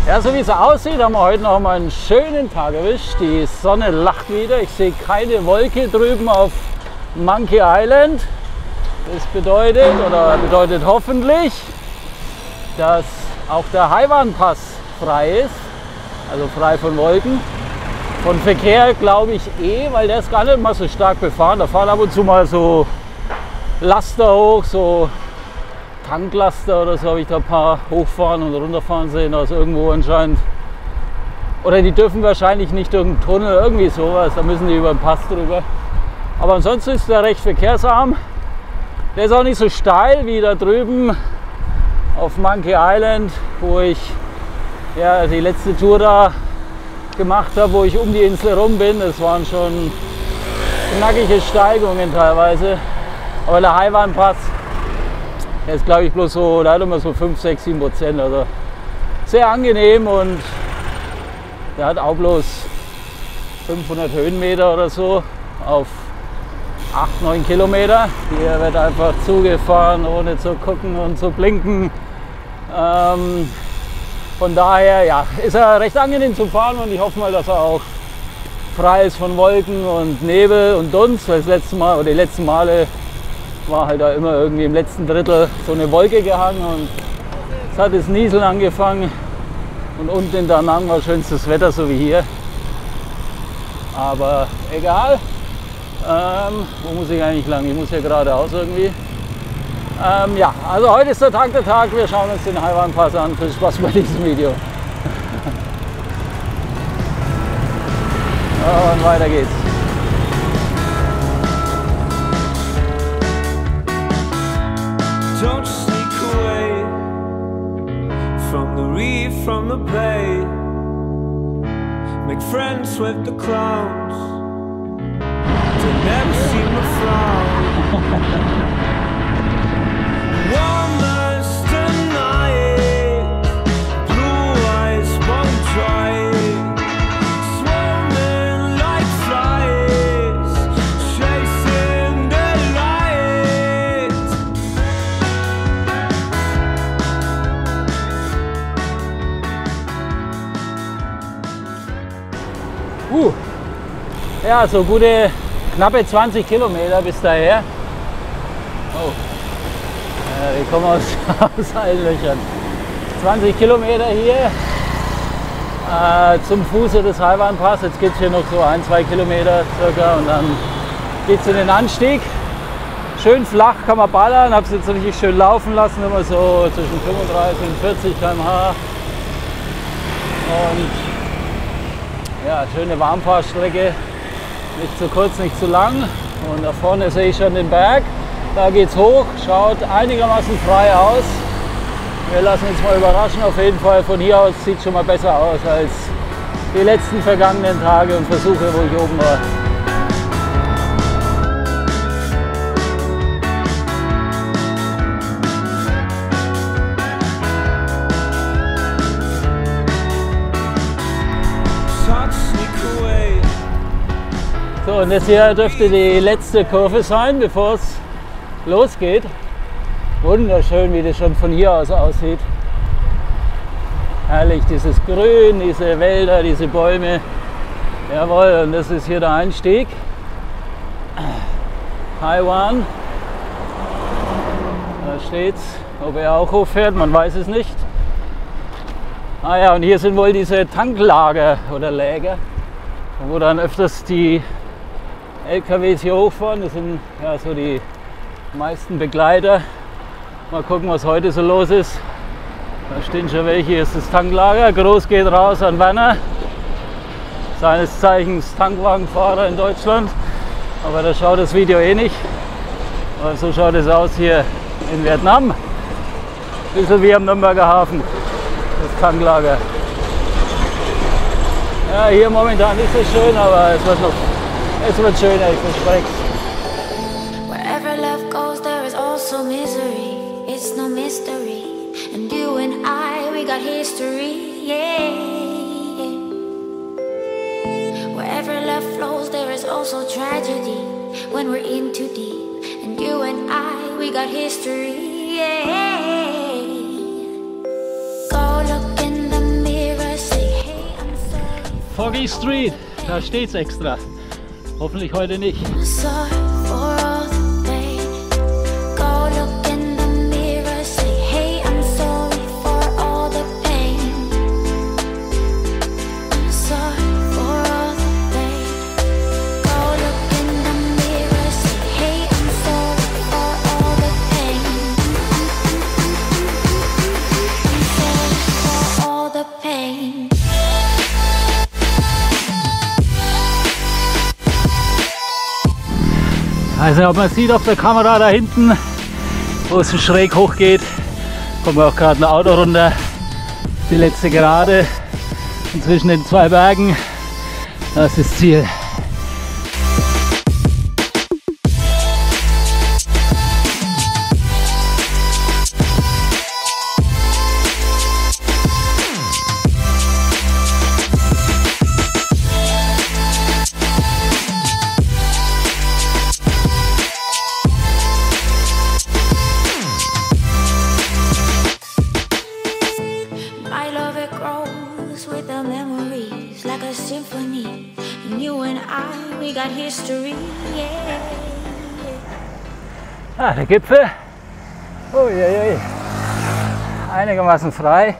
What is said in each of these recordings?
Ja, so wie es aussieht, haben wir heute noch mal einen schönen Tag erwischt. Die Sonne lacht wieder. Ich sehe keine Wolke drüben auf Monkey Island. Das bedeutet hoffentlich, dass auch der Haiwan-Pass frei ist, also frei von Wolken. Von Verkehr glaube ich weil der ist gar nicht mal so stark befahren. Da fahren ab und zu mal so Laster hoch, so Tanklaster oder so habe ich da ein paar hochfahren und runterfahren sehen, also irgendwo anscheinend. Oder die dürfen wahrscheinlich nicht irgendeinen Tunnel oder irgendwie sowas, da müssen die über den Pass drüber. Aber ansonsten ist der recht verkehrsarm. Der ist auch nicht so steil wie da drüben auf Monkey Island, wo ich ja die letzte Tour da gemacht habe, wo ich um die Insel rum bin. Das waren schon knackige Steigungen teilweise. Aber der Haiwan-Pass, der ist glaube ich bloß so, da hat immer so 5, 6, 7%. Also sehr angenehm und der hat auch bloß 500 Höhenmeter oder so auf 8, 9 Kilometer. Hier wird einfach zugefahren, ohne zu gucken und zu blinken. Von daher ja, ist er recht angenehm zu fahren und ich hoffe mal, dass er auch frei ist von Wolken und Nebel und Dunst. Weil das letzte Mal oder die letzten Male war halt da immer irgendwie im letzten Drittel so eine Wolke gehangen und es hat das Nieseln angefangen und unten in Da Nang war schönstes Wetter, so wie hier. Aber egal. Wo muss ich eigentlich lang? Ich muss hier geradeaus irgendwie. Ja, also heute ist der Tag. Wir schauen uns den Haiwan-Pass an. Viel Spaß bei diesem Video. Und weiter geht's. Don't sneak away from the reef, from the bay. Make friends with the clowns. They never seem to frown. One last night, blue eyes won't dry. Swarming like flies, chasing the light. Ja, so gute knappe 20 Kilometer bis daher. Oh. Ja, wir kommen aus allen Löchern. 20 Kilometer hier zum Fuße des Haiwan-Pass. Jetzt geht es hier noch so 1, 2 Kilometer circa und dann geht es in den Anstieg. Schön flach, kann man ballern. Habe es jetzt richtig schön laufen lassen, immer so zwischen 35 und 40 km/h. Und ja, schöne Warmfahrstrecke. Nicht zu kurz, nicht zu lang. Und da vorne sehe ich schon den Berg. Da geht's hoch, schaut einigermaßen frei aus. Wir lassen uns mal überraschen. Auf jeden Fall von hier aus sieht es schon mal besser aus als die letzten vergangenen Tage und Versuche, wo ich oben war. So, und das hier dürfte die letzte Kurve sein, bevor es losgeht. Wunderschön, wie das schon von hier aus aussieht. Herrlich, dieses Grün, diese Wälder, diese Bäume. Jawohl, und das ist hier der Einstieg. Haiwan. Da steht's. Ob er auch hochfährt, man weiß es nicht. Ah ja, und hier sind wohl diese Tanklager oder Läger, wo dann öfters die LKWs hier hochfahren. Das sind ja so die meisten Begleiter. Mal gucken, was heute so los ist. Da stehen schon welche. Hier ist das Tanklager. Groß geht raus an Werner, seines Zeichens Tankwagenfahrer in Deutschland. Aber da schaut das Video eh nicht. Aber so schaut es aus hier in Vietnam. Ein bisschen wie am Nürnberger Hafen, das Tanklager. Ja, hier momentan ist es schön, aber es wird schöner, ich verspreche es. Wherever love goes, there is also misery. It's no mystery. And you and I, we got history, yeah. Wherever love flows, there is also tragedy. When we're in too deep. And you and I, we got history, yeah. Go look in the mirror Foggy Street, da steht's extra. Hoffentlich heute nicht. Sorry for all the pain. Go look in the mirror, say, hey, I'm sorry for all the pain. Sorry for all the pain. Go look in the mirror, say, hey, I'm sorry for all the pain. I'm sorry for all the pain. Also ob man sieht auf der Kamera da hinten, wo es so schräg hoch geht, kommt auch gerade ein Auto runter. Die letzte Gerade und zwischen den zwei Bergen, das ist das Ziel. My love, it grows with the memories like a symphony. And you and I, we got history, yeah. Ah, der Gipfel. Uiuiui. Einigermaßen frei.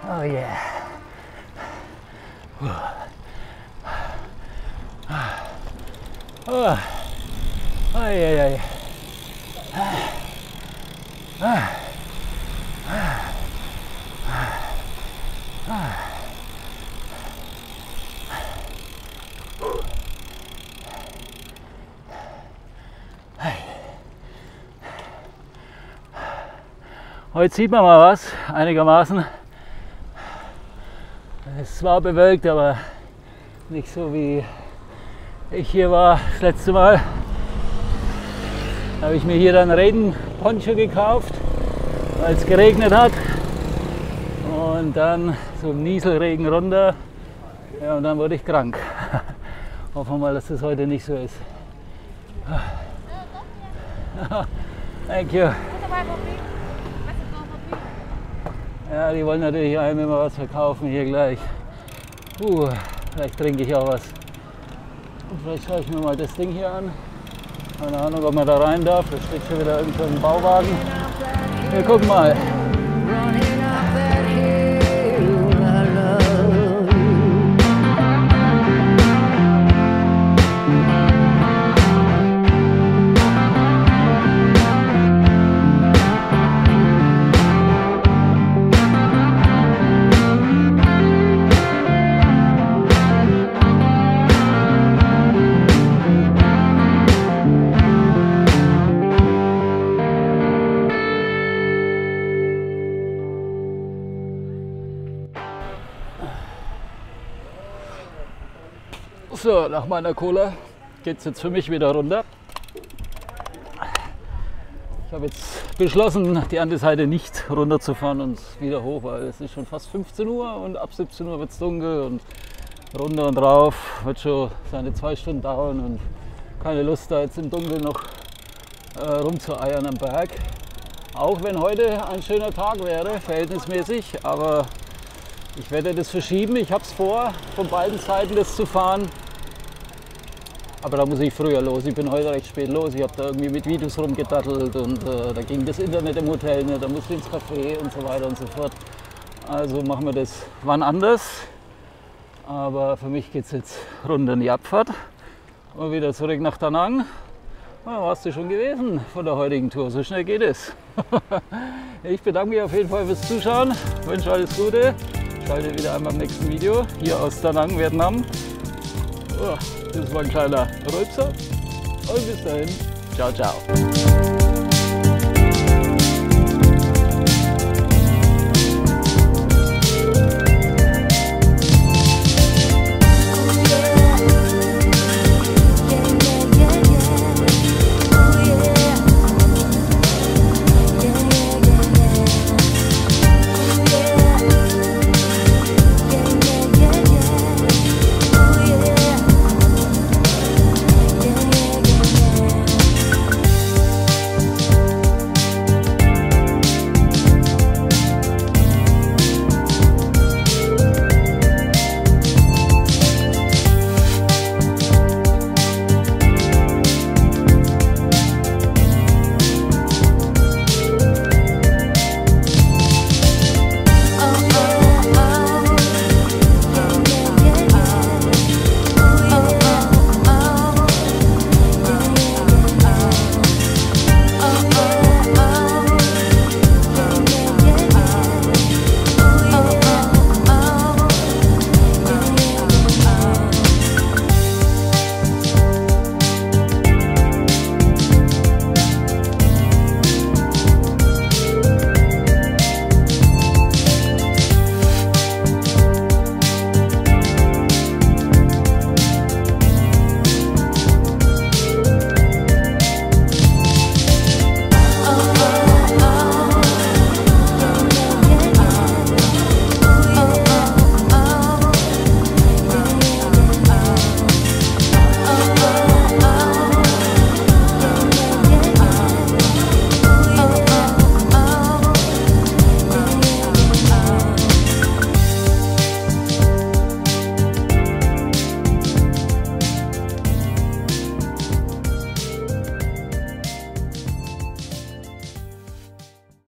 Oh yeah. Oh. Ai, ai, ai. Heute sieht man mal was, einigermaßen. Es ist zwar bewölkt, aber nicht so wie ich hier war das letzte Mal. Da habe ich mir hier dann Regenponcho gekauft, weil es geregnet hat. Und dann so im Nieselregen runter. Ja, und dann wurde ich krank. Hoffen wir mal, dass das heute nicht so ist. Thank you. Ja, die wollen natürlich einem immer was verkaufen hier gleich. Vielleicht trinke ich auch was. Und vielleicht schaue ich mir mal das Ding hier an. Keine Ahnung, ob man da rein darf. Da steht schon wieder irgendwo ein Bauwagen. Wir gucken mal. So, nach meiner Cola geht es jetzt für mich wieder runter. Ich habe jetzt beschlossen, die andere Seite nicht runterzufahren und wieder hoch, weil es ist schon fast 15 Uhr und ab 17 Uhr wird es dunkel und runter und rauf wird schon seine 2 Stunden dauern und keine Lust da jetzt im Dunkeln noch rumzueiern am Berg. Auch wenn heute ein schöner Tag wäre, verhältnismäßig, aber ich werde das verschieben. Ich habe es vor, von beiden Seiten das zu fahren. Aber da muss ich früher los. Ich bin heute recht spät los. Ich habe da irgendwie mit Videos rumgedattelt und da ging das Internet im Hotel nicht. Da musste ich ins Café und so weiter und so fort. Also machen wir das wann anders. Aber für mich geht es jetzt runter in die Abfahrt und wieder zurück nach Da Nang. Da warst du schon gewesen von der heutigen Tour. So schnell geht es. Ich bedanke mich auf jeden Fall fürs Zuschauen. Ich wünsche alles Gute. Schalte wieder einmal im nächsten Video hier aus Da Nang, Vietnam. Das war ein kleiner Rülpser und bis dahin, ciao, ciao.